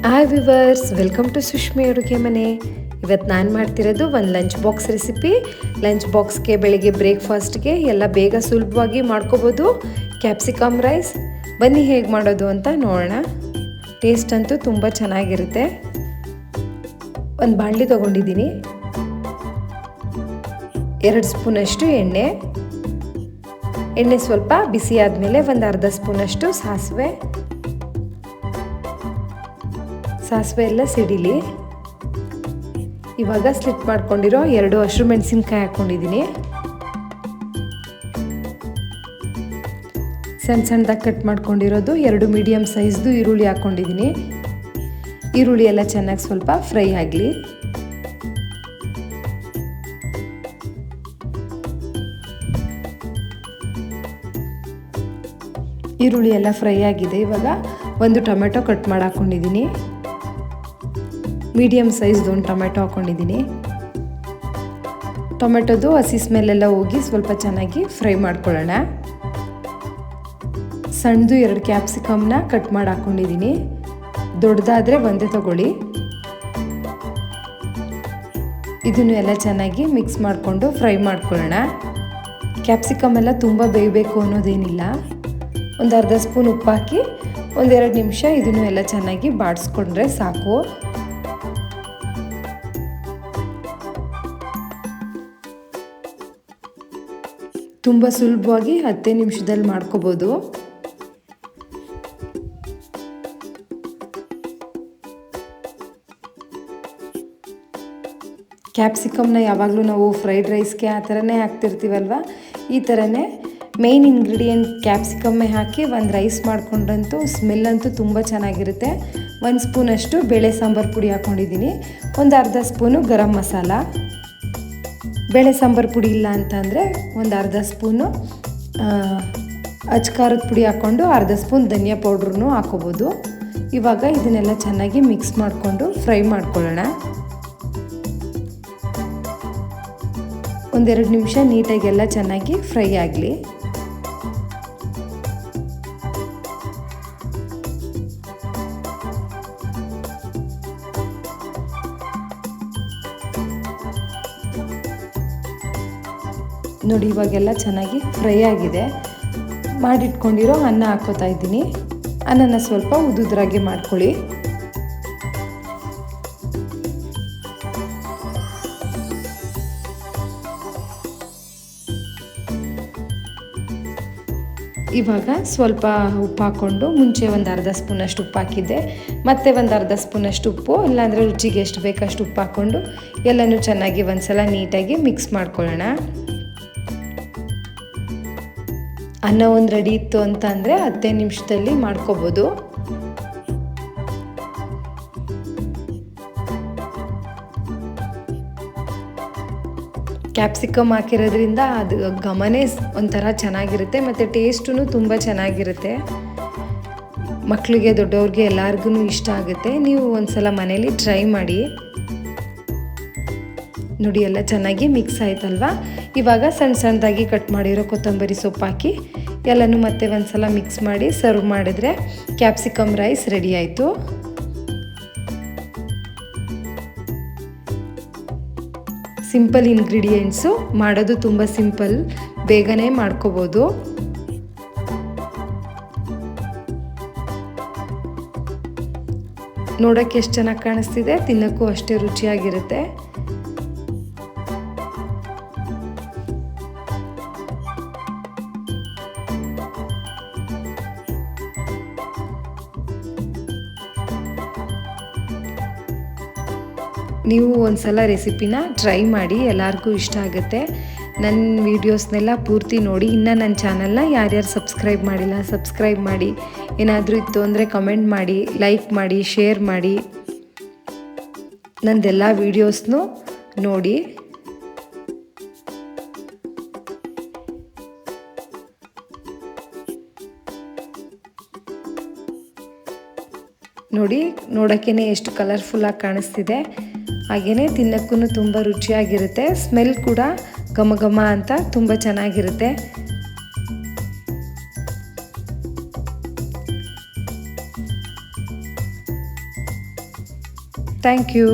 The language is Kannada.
ಹಾಯ್ ವಿವರ್ಸ್, ವೆಲ್ಕಮ್ ಟು ಸುಷ್ಮಿ ಅಡುಗೆ ಮನೆ. ಇವತ್ತು ನಾನು ಮಾಡ್ತಿರೋದು ಒಂದು ಲಂಚ್ ಬಾಕ್ಸ್ ರೆಸಿಪಿ. ಲಂಚ್ ಬಾಕ್ಸ್ಗೆ ಬೆಳಿಗ್ಗೆ ಬ್ರೇಕ್ಫಾಸ್ಟ್ಗೆ ಎಲ್ಲ ಬೇಗ ಸುಲಭವಾಗಿ ಮಾಡ್ಕೋಬೋದು. ಕ್ಯಾಪ್ಸಿಕಮ್ ರೈಸ್ ಬನ್ನಿ ಹೇಗೆ ಮಾಡೋದು ಅಂತ ನೋಡೋಣ. ಟೇಸ್ಟ್ ಅಂತೂ ತುಂಬ ಚೆನ್ನಾಗಿರುತ್ತೆ. ಒಂದು ಬಾಣಲಿ ತೊಗೊಂಡಿದ್ದೀನಿ. 2 ಸ್ಪೂನಷ್ಟು ಎಣ್ಣೆ ಸ್ವಲ್ಪ ಬಿಸಿ ಆದಮೇಲೆ ಒಂದು ಅರ್ಧ ಸ್ಪೂನಷ್ಟು ಸಾಸಿವೆ ಎಲ್ಲ ಸಿಡಿಲಿ. ಇವಾಗ ಸ್ಲಿಟ್ ಮಾಡ್ಕೊಂಡಿರೋ 2 ಹಸಿರು ಮೆಣಸಿನ್ಕಾಯಿ ಹಾಕ್ಕೊಂಡಿದ್ದೀನಿ. ಸಣ್ಣದಾಗಿ ಕಟ್ ಮಾಡ್ಕೊಂಡಿರೋದು 2 ಮೀಡಿಯಮ್ ಸೈಜ್ದು ಈರುಳ್ಳಿ ಹಾಕ್ಕೊಂಡಿದ್ದೀನಿ. ಈರುಳ್ಳಿ ಎಲ್ಲ ಚೆನ್ನಾಗಿ ಸ್ವಲ್ಪ ಫ್ರೈ ಆಗಲಿ. ಈರುಳ್ಳಿ ಎಲ್ಲ ಫ್ರೈ ಆಗಿದೆ. ಇವಾಗ ಒಂದು ಟೊಮೆಟೊ ಕಟ್ ಮಾಡಿ ಹಾಕ್ಕೊಂಡಿದ್ದೀನಿ. ಮೀಡಿಯಮ್ ಸೈಜ್ದು ಒಂದು ಟೊಮೆಟೊ ಹಾಕ್ಕೊಂಡಿದ್ದೀನಿ. ಟೊಮೆಟೊದು ಹಸಿ ಸ್ಮೆಲ್ಲೆಲ್ಲ ಹೋಗಿ ಸ್ವಲ್ಪ ಚೆನ್ನಾಗಿ ಫ್ರೈ ಮಾಡ್ಕೊಳ್ಳೋಣ. ಸಣ್ಣದು 2 ಕ್ಯಾಪ್ಸಿಕಮ್ನ ಕಟ್ ಮಾಡಿ ಹಾಕ್ಕೊಂಡಿದ್ದೀನಿ. ದೊಡ್ಡದಾದರೆ ಒಂದೇ ತಗೊಳ್ಳಿ. ಇದನ್ನು ಎಲ್ಲ ಚೆನ್ನಾಗಿ ಮಿಕ್ಸ್ ಮಾಡಿಕೊಂಡು ಫ್ರೈ ಮಾಡ್ಕೊಳ್ಳೋಣ. ಕ್ಯಾಪ್ಸಿಕಮ್ ಎಲ್ಲ ತುಂಬ ಬೇಯಬೇಕು ಅನ್ನೋದೇನಿಲ್ಲ. ಒಂದು ಅರ್ಧ ಸ್ಪೂನ್ ಉಪ್ಪು ಹಾಕಿ 1-2 ನಿಮಿಷ ಇದನ್ನು ಎಲ್ಲ ಚೆನ್ನಾಗಿ ಬಾಡಿಸ್ಕೊಂಡ್ರೆ ಸಾಕು. ತುಂಬ ಸುಲಭವಾಗಿ 10 ನಿಮಿಷದಲ್ಲಿ ಮಾಡ್ಕೋಬೋದು. ಕ್ಯಾಪ್ಸಿಕಮ್ನ ಯಾವಾಗಲೂ ನಾವು ಫ್ರೈಡ್ ರೈಸ್ಗೆ ಆ ಥರನೇ ಹಾಕ್ತಿರ್ತೀವಲ್ವ, ಈ ಥರನೇ ಮೇಯ್ನ್ ಇಂಗ್ರೀಡಿಯೆಂಟ್ ಕ್ಯಾಪ್ಸಿಕಮ್ಮೇ ಹಾಕಿ ಒಂದು ರೈಸ್ ಮಾಡ್ಕೊಂಡ್ರಂತೂ ಸ್ಮೆಲ್ ಅಂತೂ ತುಂಬ ಚೆನ್ನಾಗಿರುತ್ತೆ. 1 ಸ್ಪೂನಷ್ಟು ಬೇಳೆ ಸಾಂಬಾರು ಪುಡಿ ಹಾಕ್ಕೊಂಡಿದ್ದೀನಿ. ಒಂದು ಅರ್ಧ ಸ್ಪೂನು ಗರಂ ಮಸಾಲ. ಬೇಳೆ ಸಾಂಬಾರು ಪುಡಿ ಇಲ್ಲ ಅಂತಂದರೆ ಒಂದು ಅರ್ಧ ಸ್ಪೂನು ಅಚ್ಕಾರದ ಪುಡಿ ಹಾಕ್ಕೊಂಡು ಅರ್ಧ ಸ್ಪೂನ್ ಧನಿಯಾ ಪೌಡ್ರೂ ಹಾಕ್ಕೋಬೋದು. ಇವಾಗ ಇದನ್ನೆಲ್ಲ ಚೆನ್ನಾಗಿ ಮಿಕ್ಸ್ ಮಾಡಿಕೊಂಡು ಫ್ರೈ ಮಾಡ್ಕೊಳ್ಳೋಣ. 1-2 ನಿಮಿಷ ನೀಟಾಗೆಲ್ಲ ಚೆನ್ನಾಗಿ ಫ್ರೈ ಆಗಲಿ. ನೋಡಿ, ಇವಾಗೆಲ್ಲ ಚೆನ್ನಾಗಿ ಫ್ರೈ ಆಗಿದೆ. ಮಾಡಿಟ್ಕೊಂಡಿರೋ ಅನ್ನ ಹಾಕ್ಕೋತಾ ಇದ್ದೀನಿ. ಅನ್ನನ ಸ್ವಲ್ಪ ಉದುದ್ರಾಗಿ ಮಾಡ್ಕೊಳ್ಳಿ. ಇವಾಗ ಸ್ವಲ್ಪ ಉಪ್ಪು ಹಾಕ್ಕೊಂಡು, ಮುಂಚೆ ಒಂದು ಅರ್ಧ ಸ್ಪೂನಷ್ಟು ಉಪ್ಪು ಹಾಕಿದ್ದೆ, ಮತ್ತೆ ಒಂದು ಅರ್ಧ ಸ್ಪೂನಷ್ಟು ಉಪ್ಪು, ಇಲ್ಲಾಂದರೆ ರುಚಿಗೆ ಎಷ್ಟು ಬೇಕಷ್ಟು ಉಪ್ಪು ಹಾಕ್ಕೊಂಡು ಎಲ್ಲನೂ ಚೆನ್ನಾಗಿ ಒಂದ್ಸಲ ನೀಟಾಗಿ ಮಿಕ್ಸ್ ಮಾಡ್ಕೊಳ್ಳೋಣ. ಅನ್ನ ಒಂದು ರೆಡಿ ಇತ್ತು ಅಂತ ಅಂದರೆ 10 ನಿಮಿಷದಲ್ಲಿ ಮಾಡ್ಕೋಬೋದು. ಕ್ಯಾಪ್ಸಿಕಮ್ ಹಾಕಿರೋದ್ರಿಂದ ಅದು ಘಮನೇ ಒಂಥರ ಚೆನ್ನಾಗಿರುತ್ತೆ ಮತ್ತು ಟೇಸ್ಟೂ ತುಂಬ ಚೆನ್ನಾಗಿರುತ್ತೆ. ಮಕ್ಕಳಿಗೆ ದೊಡ್ಡವ್ರಿಗೆ ಎಲ್ಲರಿಗೂ ಇಷ್ಟ ಆಗುತ್ತೆ. ನೀವು ಒಂದ್ಸಲ ಮನೇಲಿ ಟ್ರೈ ಮಾಡಿ. ನೋಡಿ, ಎಲ್ಲ ಚೆನ್ನಾಗಿ ಮಿಕ್ಸ್ ಆಯ್ತಲ್ವ. ಇವಾಗ ಸಣ್ಣದಾಗಿ ಕಟ್ ಮಾಡಿರೋ ಕೊತ್ತಂಬರಿ ಸೊಪ್ಪು ಹಾಕಿ ಎಲ್ಲನೂ ಮತ್ತೆ ಒಂದ್ಸಲ ಮಿಕ್ಸ್ ಮಾಡಿ ಸರ್ವ್ ಮಾಡಿದ್ರೆ ಕ್ಯಾಪ್ಸಿಕಮ್ ರೈಸ್ ರೆಡಿ ಆಯಿತು. ಸಿಂಪಲ್ ಇಂಗ್ರೀಡಿಯೆಂಟ್ಸು, ಮಾಡೋದು ತುಂಬ ಸಿಂಪಲ್, ಬೇಗನೆ ಮಾಡ್ಕೋಬೋದು. ನೋಡೋಕ್ಕೆ ಎಷ್ಟು ಚೆನ್ನಾಗಿ ಕಾಣಿಸ್ತಿದೆ, ತಿನ್ನೋಕ್ಕೂ ಅಷ್ಟೇ ರುಚಿಯಾಗಿರುತ್ತೆ. ನೀವು ಒಂದ್ಸಲ ರೆಸಿಪಿನ ಟ್ರೈ ಮಾಡಿ, ಎಲ್ಲರಿಗೂ ಇಷ್ಟ ಆಗುತ್ತೆ. ನನ್ನ ವೀಡಿಯೋಸ್ನೆಲ್ಲ ಪೂರ್ತಿ ನೋಡಿ. ಇನ್ನು ನನ್ನ ಚಾನಲ್ನ ಯಾರ್ಯಾರು ಸಬ್ಸ್ಕ್ರೈಬ್ ಮಾಡಿಲ್ಲ ಸಬ್ಸ್ಕ್ರೈಬ್ ಮಾಡಿ. ಏನಾದರೂ ಇತ್ತು ಅಂದರೆ ಕಮೆಂಟ್ ಮಾಡಿ, ಲೈಕ್ ಮಾಡಿ, ಶೇರ್ ಮಾಡಿ. ನಂದೆಲ್ಲ ವೀಡಿಯೋಸ್ನೂ ನೋಡಿ. ನೋಡಿ, ನೋಡೋಕ್ಕೇ ಎಷ್ಟು ಕಲರ್ಫುಲ್ಲಾಗಿ ಕಾಣಿಸ್ತಿದೆ. ಹಾಗೆಯೇ ತಿನ್ನೋಕ್ಕೂ ತುಂಬ ರುಚಿಯಾಗಿರುತ್ತೆ. ಸ್ಮೆಲ್ ಕೂಡ ಘಮ ಘಮ ಅಂತ ತುಂಬ ಚೆನ್ನಾಗಿರುತ್ತೆ. Thank you.